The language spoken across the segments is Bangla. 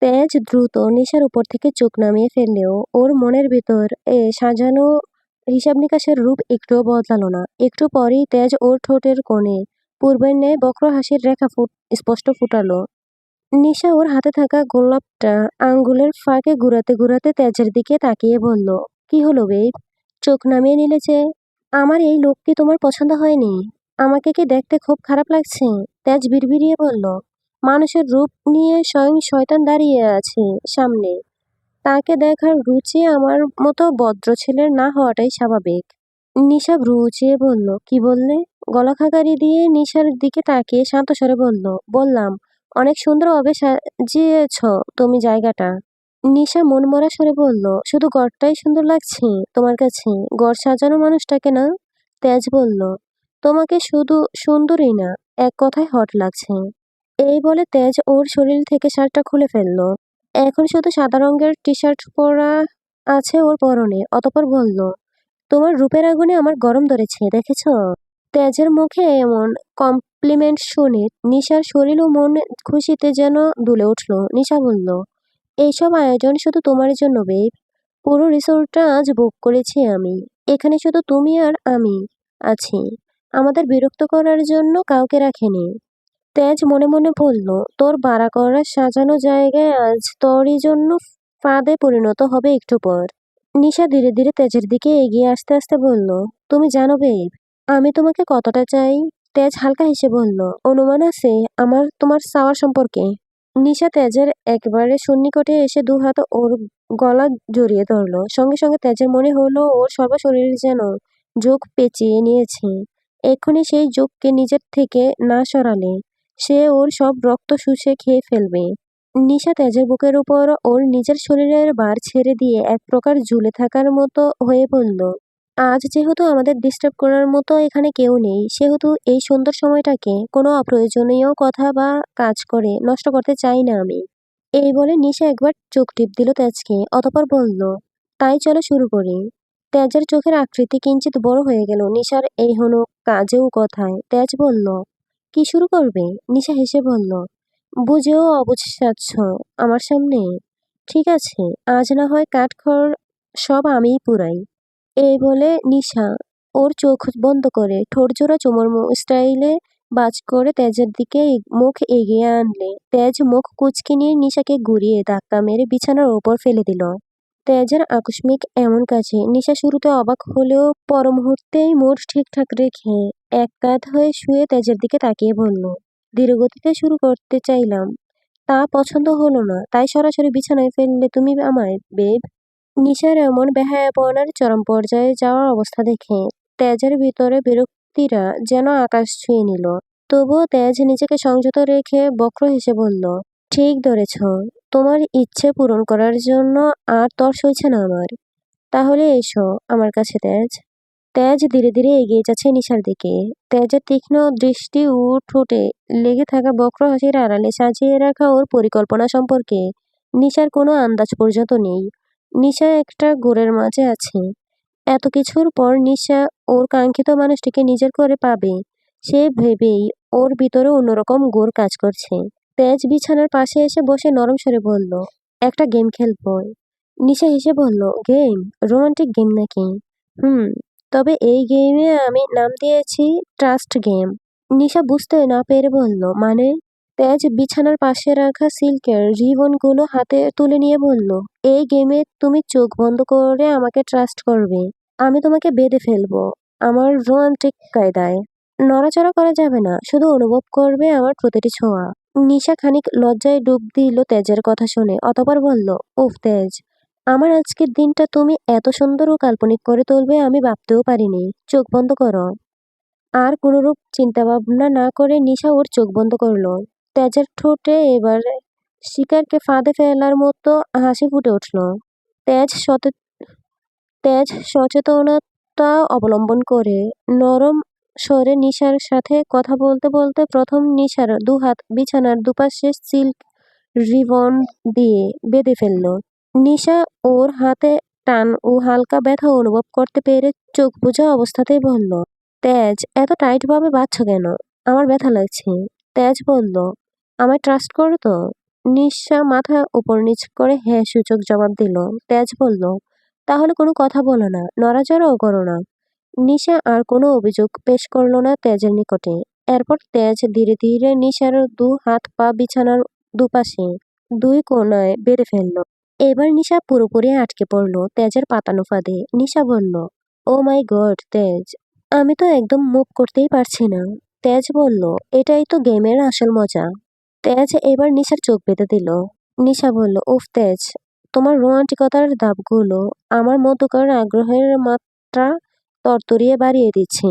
তেজ দ্রুত নিশার উপর থেকে চোখ নামিয়ে ফেললেও ওর মনের ভিতর সাজানো হিসাব নিকাশের রূপ একটুও বদলালো না। একটু পরেই তেজ ওর ঠোঁটের কোণে পূর্বের ন্যায় বক্র হাসির রেখা স্পষ্ট ফুটালো। নিশা ওর হাতে থাকা গোলাপটা আঙ্গুলের ফাঁকে ঘুরাতে ঘুরাতে তেজের দিকে তাকিয়ে বলল, কি হলো বেব? চোখ নামিয়ে নিলে যে? আমার এই লোক কি তোমার পছন্দ হয়নি? আমাকে কি দেখতে খুব খারাপ লাগছে? তেজ বিড়বিড়িয়ে বলল। মানুষের রূপ নিয়ে স্বয়ং শয়তান দাঁড়িয়ে আছে সামনে। তাকে দেখার রুচি আমার মতো ভদ্র ছেলের না হওয়াটাই স্বাভাবিক। নিশা ভ্রু উঁচিয়ে বলল, কি বললে? গলা খাকারি দিয়ে নিশার দিকে তাকিয়ে শান্ত স্বরে বলল, বললাম অনেক সুন্দরভাবে সাজিয়েছ তুমি জায়গাটা। নিশা মনমরা স্বরে বলল, শুধু ঘরটাই সুন্দর লাগছে তোমার কাছে, ঘর সাজানো মানুষটাকে না? তেজ বলল, তোমাকে শুধু সুন্দরই না, এক কথায় হট লাগছে। এই বলে তেজ ওর শরীর থেকে শার্টটা খুলে ফেলল। এখন শুধু সাদা রঙের টি শার্ট পরা আছে ওর পরনে। অতঃপর বলল, তোমার রূপের আগুনে আমার গরম ধরেছে, দেখেছ? তেজের মুখে এমন কমপ্লিমেন্ট শুনে নিশার শরীর ও মন খুশিতে যেন দুলে উঠল। নিশা বলল, এইসব আয়োজন শুধু তোমার জন্য বেব। পুরো রিসোর্টটা আজ বুক করেছি আমি। এখানে শুধু তুমি আর আমি আছি। আমাদের বিরক্ত করার জন্য কাউকে রাখিনি। তেজ মনে মনে বলল, তোর ভাড়া করা সাজানো জায়গায় আজ তোরই জন্য ফাঁদে পরিণত হবে একটু পর। নিশা ধীরে ধীরে তেজের দিকে এগিয়ে আসতে আসতে বলল, তুমি জানো বেব, আমি তোমাকে কতটা চাই? তেজ হালকা হেসে বলল, অনুমান আছে আমার তোমার চাওয়ার সম্পর্কে? নিশা তেজের একেবারে সন্নিকটে এসে দুহাত ওর গলা জড়িয়ে ধরল। সঙ্গে সঙ্গে তেজের মনে হলো ওর সর্বশরীর যেন যোগ পেঁচিয়ে নিয়েছে। এক্ষুনি সেই যোগকে নিজের থেকে না সরালে সে ওর সব রক্ত শুষে খেয়ে ফেলবে। নিশা তেজের বুকের উপর ওর নিজের শরীরের ভার ছেড়ে দিয়ে এক প্রকার ঝুলে থাকার মতো হয়ে পড়ল। আজ যেহেতু আমাদের ডিস্টার্ব করার মতো এখানে কেউ নেই, সেহেতু এই সুন্দর সময়টাকে কোনো অপ্রয়োজনীয় কথা বা কাজ করে নষ্ট করতে চাই না আমি। এই বলে নিশা একবার চোখ টিপ দিল তেজকে। অতঃপর বলল, তাই চলো শুরু করি। তেজের চোখের আকৃতি কিঞ্চিত বড় হয়ে গেল নিশার এই হলো কাজেও কথায়। তেজ বলল, কি শুরু করবে? নিশা হেসে বলল, বুঝেও অবুঝ সাজছ আমার সামনে? ঠিক আছে, আজ না হয় কাঠখড় সব আমিই পুরাই। এই বলে নিশা ওর চোখ বন্ধ করে ঠোঁটজোড়া চুমুর স্টাইলে বাজ করে তেজের দিকে মুখ এগিয়ে আনলে তেজ মুখ কুঁচকে নিয়ে নিশাকে ঘুরিয়ে ধাক্কা মেরে বিছানার ওপর ফেলে দিল। তেজের আকস্মিক এমন কাজে নিশা শুরুতে অবাক হলেও পর মুহূর্তেই মুড ঠিকঠাক রেখে এক কাঁধ হয়ে শুয়ে তেজের দিকে তাকিয়ে বলল, ধীরগতিতে শুরু করতে চাইলাম, তা পছন্দ হলো না, তাই সরাসরি বিছানায় ফেললে তুমি আমায় বেব। নিশার এমন বেহায়াপনার চরম পর্যায়ে যাওয়ার অবস্থা দেখে তেজের ভিতরে বিরক্তিরা যেন আকাশ ছুঁয়ে নিল। তবুও তেজ নিজেকে সংযত রেখে বক্র হেসে বলল, ঠিক ধরেছ, তোমার ইচ্ছে পূরণ করার জন্য আর তর সইছে না আমার। তাহলে এসো আমার কাছে তেজ। তেজ ধীরে ধীরে এগিয়ে যাচ্ছে নিশার দিকে। তেজের তীক্ষ্ণ দৃষ্টি ও ঠোঁটে লেগে থাকা বক্র হাসির আড়ালে সাজিয়ে রাখা ওর পরিকল্পনা সম্পর্কে নিশার কোনো আন্দাজ পর্যন্ত নেই। নিশা একটা ঘোরের মাঝে আছে। এত কিছুর পর নিশা ওর কাঙ্ক্ষিত মানুষটিকে নিজের করে পাবে সে ভেবেই ওর ভিতরে অন্যরকম ঘোর কাজ করছে। তেজ বিছানার পাশে এসে বসে নরম স্বরে বলল, একটা গেম খেলবো? নিশা হেসে বলল, গেম? রোমান্টিক গেম নাকি? হুম, তবে এই গেমে আমি নাম দিয়েছি ট্রাস্ট গেম। নিশা বুঝতে না পেরে বলল, মানে? তেজ বিছানার পাশে রাখা সিল্কের রিবনগুলো হাতে তুলে নিয়ে বলল, এই গেমে তুমি চোখ বন্ধ করে আমাকে ট্রাস্ট করবে। আমি তোমাকে বেঁধে ফেলবো আমার রোমান্টিক কায়দায়। নড়াচড়া করা যাবে না, শুধু অনুভব করবে আমার প্রতিটি ছোঁয়া। নিশা খানিক লজ্জায় ডুব দিল তেজের কথা শুনে। অতঃপর বলল, উফ তেজ, আমার আজকের দিনটা তুমি এত সুন্দর ও কাল্পনিক করে তুলবে আমি ভাবতেও পারিনি। চোখ বন্ধ করো। আর কোনরূপ চিন্তাভাবনা না করে নিশা ওর চোখ বন্ধ করল। তেজের ঠোঁটে এবার শিকারকে ফাঁদে ফেলার মতো হাসি ফুটে উঠল। তেজ তেজ সচেতনতা অবলম্বন করে নরম স্বরে নিশার সাথে কথা বলতে বলতে প্রথম নিশার দুহাত বিছানার দুপাশে সিল্ক রিবন দিয়ে বেঁধে ফেলল। নিশা ওর হাতে টান ও হালকা ব্যথা অনুভব করতে পেরে চোখ বুজা অবস্থাতেই বলল, তেজ, এত টাইট ভাবে বাঁধছ কেন? আমার ব্যথা লাগছে। তেজ বলল, আমায় ট্রাস্ট করো তো? নিশা মাথা উপর নিচ করে হ্যাঁ সূচক জবাব দিল। তেজ বলল, তাহলে কোনো কথা বলো না, নড়াচড়াও করো না। নিশা আর কোনো অভিযোগ পেশ করল না তেজের নিকটে। এরপর তেজ ধীরে ধীরে নিশার দু হাত পা বিছানার দুপাশে দুই কোণায় বেঁধে ফেলল। এবার নিশা পুরোপুরি আটকে পড়ল তেজের পাতানো ফাঁদে। নিশা বলল, ও মাই গড তেজ, আমি তো একদম মুভ করতেই পারছি না। তেজ বলল, এটাই তো গেমের আসল মজা। তেজ এবার নিশার চোখ বেঁধে দিল। নিশা বলল, উফ তেজ, তোমার রোমান্টিকতার ধাপগুলো আমার মধ্যকার আগ্রহের মাত্রা তরতরিয়ে বাড়িয়ে দিচ্ছে।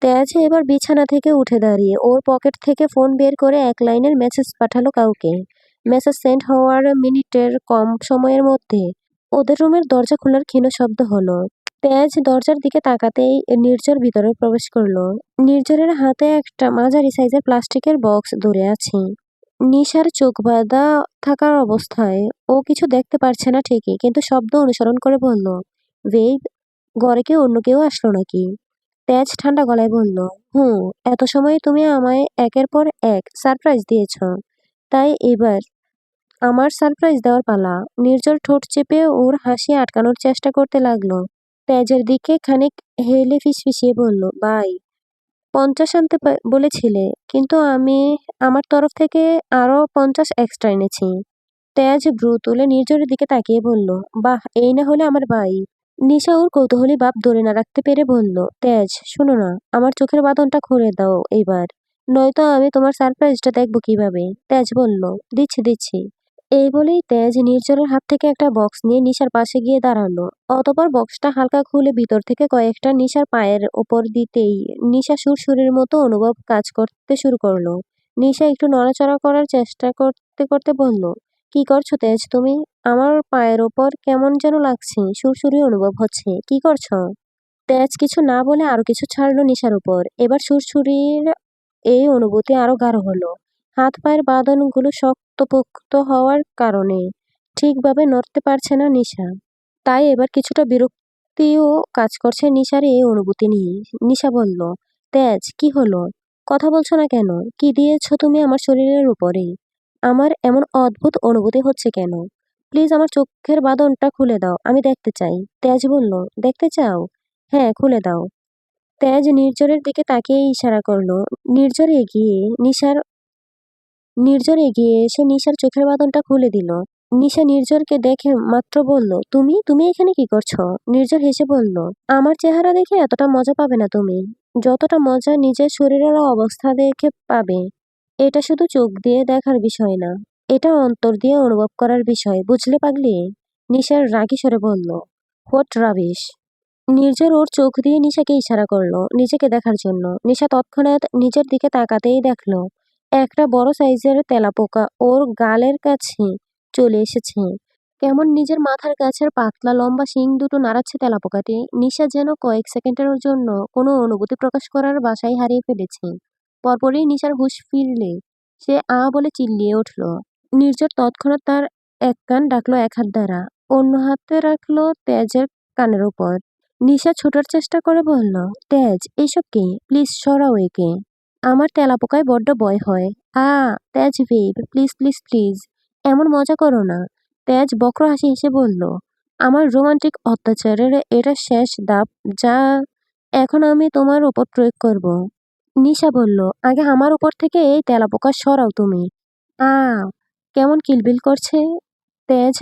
তেজ এবার বিছানা থেকে উঠে দাঁড়িয়ে ওর পকেট থেকে ফোন বের করে এক লাইনের মেসেজ পাঠালো কাউকে। মেসেজ সেন্ড হওয়ার মিনিটের কম সময়ের মধ্যে ওদের রুমের দরজা খোলার ক্ষীণ শব্দ হলো। তেজ দরজার দিকে তাকাতেই নির্ঝর ভিতরে প্রবেশ করলো। নির্ঝরের হাতে একটা মাঝারি সাইজের প্লাস্টিকের বক্স ধরে আছে। নিশার চোখ বাঁধা থাকার অবস্থায় ও কিছু দেখতে পারছে না ঠিকই, কিন্তু শব্দ অনুসরণ করে বলল, বেব, ঘরে কি অন্য কেউ আসলো নাকি? তেজ ঠান্ডা গলায় বলল, হুম, এত সময় তুমি আমায় একের পর এক সারপ্রাইজ দিয়েছ, তাই এবার আমার সারপ্রাইজ দেওয়ার পালা। নির্ঝর ঠোঁট চেপে ওর হাসি আটকানোর চেষ্টা করতে লাগলো। তেজের দিকে খানিক হেলে ফিসফিসিয়ে বলল, বাই, 50 আনতে বলেছিলে, কিন্তু আমি আমার তরফ থেকে আরো 50 এক্সট্রা এনেছি। তেজ ভ্রু তুলে নির্ঝরের দিকে তাকিয়ে বলল, বাহ, এই না হলে আমার ভাই। নিশা ওর কৌতূহলী ভাব ধরে না রাখতে পেরে বলল, তেজ শোনো না, আমার চোখের বাঁধনটা খুলে দাও এবার, নয়তো আমি তোমার সারপ্রাইজটা দেখবো কিভাবে। তেজ বলল, দিচ্ছি দিচ্ছি। এই বলেই তেজ নির্ঝরের হাত থেকে একটা বক্স নিয়ে নিশার পাশে গিয়ে দাঁড়ালো। অতঃপর বক্সটা হালকা খুলে ভিতর থেকে কয়েকটা নিশার পায়ের ওপর দিতেই নিশা সুরসুরির মতো অনুভব কাজ করতে শুরু করলো। নিশা একটু নড়াচড়া করার চেষ্টা করতে করতে বলল, কি করছো তেজ তুমি? আমার পায়ের ওপর কেমন যেন লাগছে, সুরসুরি অনুভব হচ্ছে, কি করছো? তেজ কিছু না বলে আরো কিছু ছাড়লো নিশার উপর। এবার সুরসুরির এই অনুভূতি আরো গাঢ় হলো। হাত পায়ের বাঁধনগুলো শক্তপোক্ত হওয়ার কারণে ঠিকভাবে নড়তে পারছে না নিশা। তাই এবার কিছুটা বিরক্তিও কাজ করছে নিশার এই অনুভূতি নিয়ে। নিশা বলল, তেজ, কি হলো? কথা বলছো না কেন? কি দিয়েছো তুমি আমার শরীরের উপরে? আমার এমন অদ্ভুত অনুভূতি হচ্ছে কেন? প্লিজ আমার চোখের বাঁধনটা খুলে দাও, আমি দেখতে চাই। তেজ বলল, দেখতে চাও? হ্যাঁ, খুলে দাও। তেজ নির্ঝরের দিকে তাকিয়ে ইশারা করলো। নির্ঝর এগিয়ে নিশার নির্ঝর এগিয়ে এসে নিশার চোখের বাঁধনটা খুলে দিল। নিশা নির্ঝরকে দেখে মাত্র বলল, তুমি তুমি এখানে কি করছো? নির্ঝর হেসে বলল, আমার চেহারা দেখে এতটা মজা পাবে না তুমি, যতটা মজা নিজের শরীরের অবস্থা দেখে পাবে। এটা শুধু চোখ দিয়ে দেখার বিষয় না, এটা অন্তর দিয়ে অনুভব করার বিষয়, বুঝলে পাগলি? নিশার রাগী স্বরে বলল, হোয়াট রাবিশ। নির্ঝর ওর চোখ দিয়ে নিশাকে ইশারা করলো নিজেকে দেখার জন্য। নিশা তৎক্ষণাৎ নিজের দিকে তাকাতেই দেখলো একটা বড় সাইজের তেলাপোকা ওর গালের কাছে চলে এসেছে। কেমন নিজের মাথার কাছের পাতলা লম্বা শিং দুটো নাড়াচ্ছে তেলাপোকাটি। নিশা যেন কয়েক সেকেন্ডের জন্য কোনো অনুভূতি প্রকাশ করার বাসায় হারিয়ে ফেলেছে। পরপরই নিশার হুঁশ ফিরলে সে আ বলে চিল্লিয়ে উঠল। নির্ঝর তৎক্ষণাৎ তার এক কান ডাকলো এক হাত দ্বারা, অন্য হাতে রাখলো তেজের কানের উপর। নিশা ছোটার চেষ্টা করে বলল, তেজ, এইসব কি? প্লিজ সরাও একে, আমার তেলাপোকায় বড্ড ভয় হয়। আ তেজ বেব, প্লিজ প্লিজ প্লিজ, এমন মজা করো না। তেজ বক্র হাসি হেসে বলল, আমার রোমান্টিক অত্যাচারের এটা শেষ ধাপ, যা এখন আমি তোমার উপর প্রয়োগ করব। নিশা বলল, আগে আমার উপর থেকে এই তেলাপোকা সরাও তুমি। আ কেমন কিলবিল করছে। তেজ,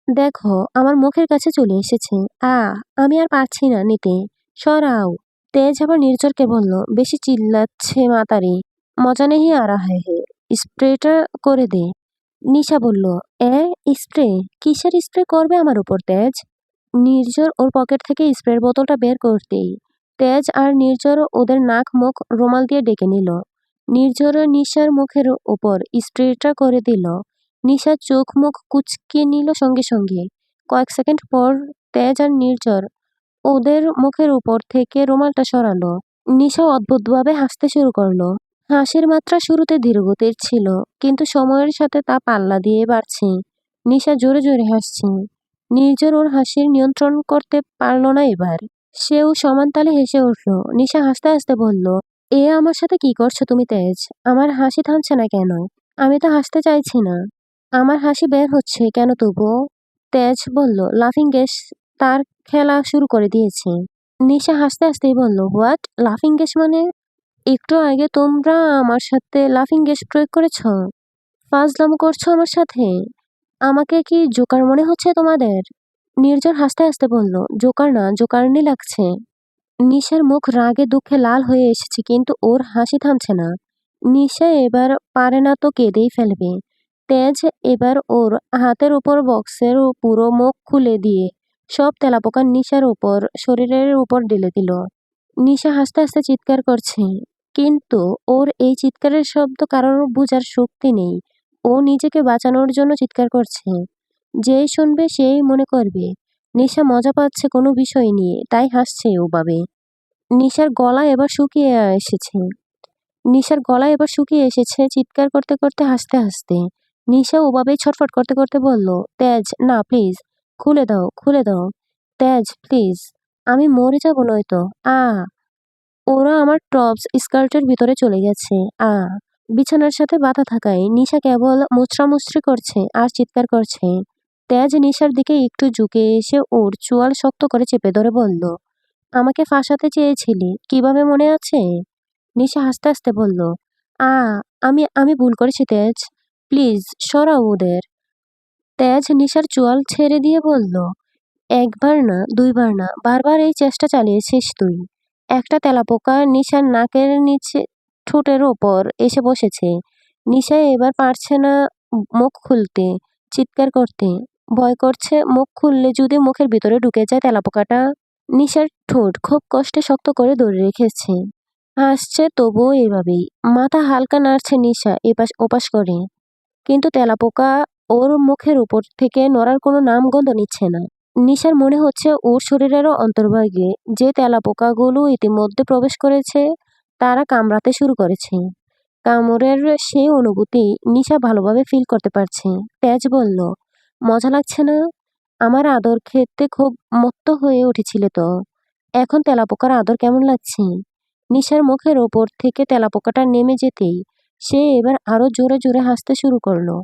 দেখো আমার মুখের কাছে চলে এসেছে। আ আমি আর পারছি না নিতে, সরাও। তেজ আবার নির্ঝরকে বলল, বেশি চিল্লাচ্ছে মাতারি, মজা নেই আ রাহা হে, স্প্রেটা করে দে। নিশা বলল, এ, স্প্রে? কিসের স্প্রে করবে আমার উপর তেজ? নির্ঝর ওর পকেট থেকে স্প্রের বোতলটা বের করতেই তেজ আর নির্ঝর ওদের নাক মুখ রুমাল দিয়ে ডেকে নিল। নির্ঝর নিশার মুখের উপর স্প্রেটা করে দিল। নিশা চোখ মুখ কুঁচকে নিল সঙ্গে সঙ্গে। কয়েক সেকেন্ড পর তেজ আর নির্ঝর ওদের মুখের উপর থেকে রুমালটা সরালো। নিশা অদ্ভুতভাবে হাসতে শুরু করলো। হাসির মাত্রা শুরুতে ধীরগতির ছিল, কিন্তু সময়ের সাথে তা পাল্লা দিয়ে বাড়ছে। নিশা জোরে জোরে হাসছে। নির্ঝর ওর হাসির নিয়ন্ত্রণ করতে পারল না এবার। সেও সমান তালে হেসে উঠল। নিশা হাসতে হাসতে বলল, এ আমার সাথে কি করছো তুমি তেজ? আমার হাসি থামছে না কেন? আমি তো হাসতে চাইছি না। আমার হাসি বের হচ্ছে কেন তবুও? তেজ বলল, লাফিং গ্যাস তার খেলা শুরু করে দিয়েছে। নিশা হাসতে হাসতেই বলল, হোয়াট? লাফিং গ্যাস মানে? একটু আগে তোমরা আমার সাথে লাফিং গ্যাস প্রয়োগ করেছ। ফাজলামো করছো আমার সাথে? আমাকে কি জোকার মনে হচ্ছে তোমাদের? নির্জন হাসতে হাসতে বলল, জোকার না, জোকারনি লাগছে। নিশার মুখ রাগে দুঃখে লাল হয়ে এসেছে, কিন্তু ওর হাসি থামছে না। নিশা এবার পারে না তো কেঁদেই ফেলবে। তেজ এবার ওর হাতের উপর বক্সের পুরো মুখ খুলে দিয়ে সব তেলাপোকা নিশার উপর শরীরের উপর ঢেলে দিল। নিশা হাসতে হাসতে চিৎকার করছে, কিন্তু ওর এই চিৎকারের শব্দ কারোর বোঝার শক্তি নেই। ও নিজেকে বাঁচানোর জন্য চিৎকার করছে। যেই শুনবে সেই মনে করবে নিশা মজা পাচ্ছে কোনো বিষয় নিয়ে, তাই হাসছে ওভাবে। নিশার গলা এবার শুকিয়ে এসেছে। নিশার গলা এবার শুকিয়ে এসেছে চিৎকার করতে করতে হাসতে হাসতে। নিশা ওভাবেই ছটফট করতে করতে বলল, তেজ না প্লিজ, খুলে দাও, খুলে দাও। তেজ প্লিজ, আমি মরে যাব নয়তো। আ ওরা আমার টপস স্কার্টের ভিতরে চলে গেছে। আ বিছানার সাথে বাঁধা থাকায় নিশা কেবল মুচড়ামুচড়ি করছে আর চিৎকার করছে। তেজ নিশার দিকে একটু ঝুঁকে এসে ওর চোয়াল শক্ত করে চেপে ধরে বলল, আমাকে ফাঁসাতে চেয়েছিলি, কিভাবে মনে আছে? নিশা হাসতে হাসতে বলল, আ আমি আমি ভুল করেছি তেজ, প্লিজ সরাও ওদের। তেজ নিশার চোয়াল ছেড়ে দিয়ে বলল, একবার না, দুইবার না, বারবার এই চেষ্টা চালিয়েছিস তুই। একটা তেলাপোকা নিশার নাকের নিচে ঠোঁটের ওপর এসে বসেছে। নিশা এবার পারছে না মুখ খুলতে, চিৎকার করতে। ভয় করছে মুখ খুললে যদি মুখের ভিতরে ঢুকে যায় তেলাপোকাটা। নিশার ঠোঁট খুব কষ্টে শক্ত করে ধরে রেখেছে। হাসছে তবুও এভাবেই। মাথা হালকা নাড়ছে নিশা এপাশ ওপাশ করে। কিন্তু তেলাপোকা ওর মুখের উপর থেকে নড়ার কোনো নামগন্ধ নিচ্ছে না। নিশার মনে হচ্ছে ওর শরীরেরও অন্তর্ভাগে যে তেলাপোকাগুলো ইতিমধ্যে প্রবেশ করেছে তারা কামড়াতে শুরু করেছে। কামড়ের সেই অনুভূতি নিশা ভালোভাবে ফিল করতে পারছে। তেজ বলল, মজা লাগছে না? আমার আদর খেতে খুব মত্ত হয়ে উঠেছিলে তো। এখন তেলাপোকার আদর কেমন লাগছে? নিশার মুখের ওপর থেকে তেলাপোকাটা নেমে যেতেই সে এবার আরো জোরে জোরে হাসতে শুরু করলো।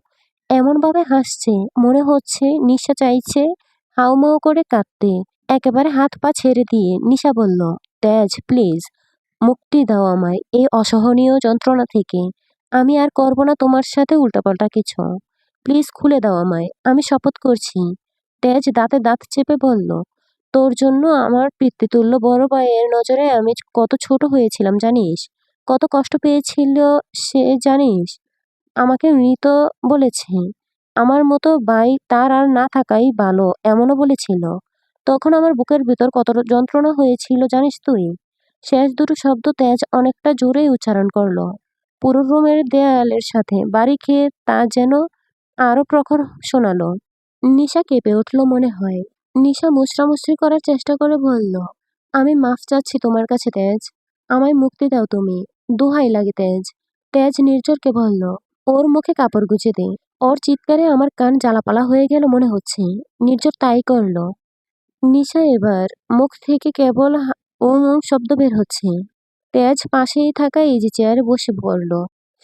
এমনভাবে হাসছে মনে হচ্ছে নিশা চাইছে হাউমাউ করে কাঁদতে। একেবারে হাত পা ছেড়ে দিয়ে নিশা বলল, তেজ প্লিজ, মুক্তি দাও আমায় এই অসহনীয় যন্ত্রণা থেকে। আমি আর করব না তোমার সাথে উল্টাপাল্টা কিছু। প্লিজ খুলে দাও আমায়, আমি শপথ করছি। তেজ দাঁতে দাঁত চেপে বলল, তোর জন্য আমার পিতৃতুল্য বড় ভাইয়ের নজরে আমি কত ছোট হয়েছিলাম জানিস? কত কষ্ট পেয়েছিল সে জানিস? আমাকে মৃত বলেছে। আমার মতো ভাই তার আর না থাকাই ভালো এমনও বলেছিল। তখন আমার বুকের ভিতর কত যন্ত্রণা হয়েছিল জানিস তুই? শেষ দুটো শব্দ তেজ অনেকটা জোরেই উচ্চারণ করলো। পুরো রুমের দেয়ালের সাথে বাড়ি খেয়ে তা যেন আরো প্রখর শোনালো। নিশা কেঁপে উঠল মনে হয়। নিশা মুচড়ামুচড়ি করার চেষ্টা করে বলল, আমি মাফ চাচ্ছি তোমার কাছে তেজ। আমায় মুক্তি দাও তুমি। দোহাই লাগে তেজ। তেজ নির্ঝরকে বলল, ওর মুখে কাপড় গুজে দে। ওর চিৎকারে আমার কান জ্বালাপালা হয়ে গেল মনে হচ্ছে। নির্ঝর তাই করল। নিশা এবার মুখ থেকে কেবল ওম ওম শব্দ বের হচ্ছে। তেজ পাশেই থাকা ইজি চেয়ারে বসে পড়ল।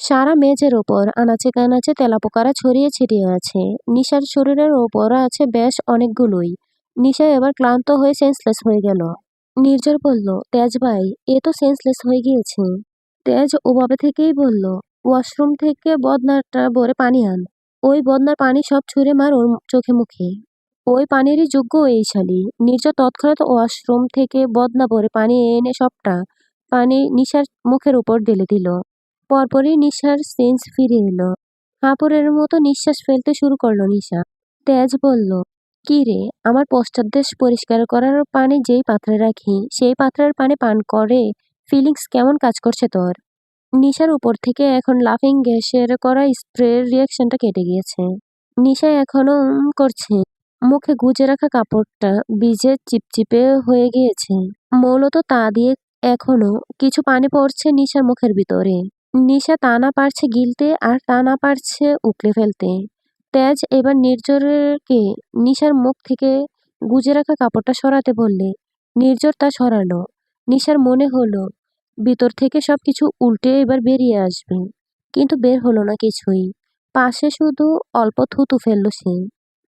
সারা মেঝের ওপর আনাচে কানাচে তেলাপোকারা ছড়িয়ে ছিটিয়ে আছে। নিশার শরীরের ওপর আছে বেশ অনেকগুলোই। নিশা এবার ক্লান্ত হয়ে সেন্সলেস হয়ে গেল। নির্ঝর বলল, তেজ ভাই, এ তো সেন্সলেস হয়ে গিয়েছে। তেজ ওভাবে থেকেই বলল, ওয়াশরুম থেকে বদনাটা ভরে পানি আন। ওই বদনার পানি সব ছুঁড়ে মার ওর চোখে মুখে। ওই পানিরই যোগ্য এই শালী। নির্ঝর তৎক্ষণাৎ ওয়াশরুম থেকে বদনা ভরে পানি এনে সবটা পানি নিশার মুখের উপর ঢেলে দিল। পরপরই নিশার সেন্স ফিরে এলো। কাপড়ের মতো নিঃশ্বাস ফেলতে শুরু করলো নিশা। তেজ বলল, কি রে, আমার পশ্চাৎদেশ পরিষ্কার করার পানি যেই পাত্রে রাখি সেই পাত্রের পানি পান করে ফিলিংস কেমন কাজ করছে তোর? নিশার উপর থেকে এখন লাফিং গ্যাসের করা স্প্রের রিয়াকশনটা কেটে গিয়েছে। নিশা এখনো করছে। মুখে গুজে রাখা কাপড়টা ভিজে চিপচিপে হয়ে গিয়েছে। মূলত তা দিয়ে এখনো কিছু পানি পড়ছে নিশার মুখের ভিতরে। নিশা তা না পারছে গিলতে আর তা না পারছে উপড়ে ফেলতে। তেজ এবার নির্ঝরকে নিশার মুখ থেকে গুজে রাখা কাপড়টা সরাতে বললে নির্ঝর তা সরালো। নিশার মনে হলো ভিতর থেকে সবকিছু উল্টে এবার বেরিয়ে আসবে, কিন্তু বের হলো না কিছুই। পাশে শুধু অল্প থুতু ফেলল সে।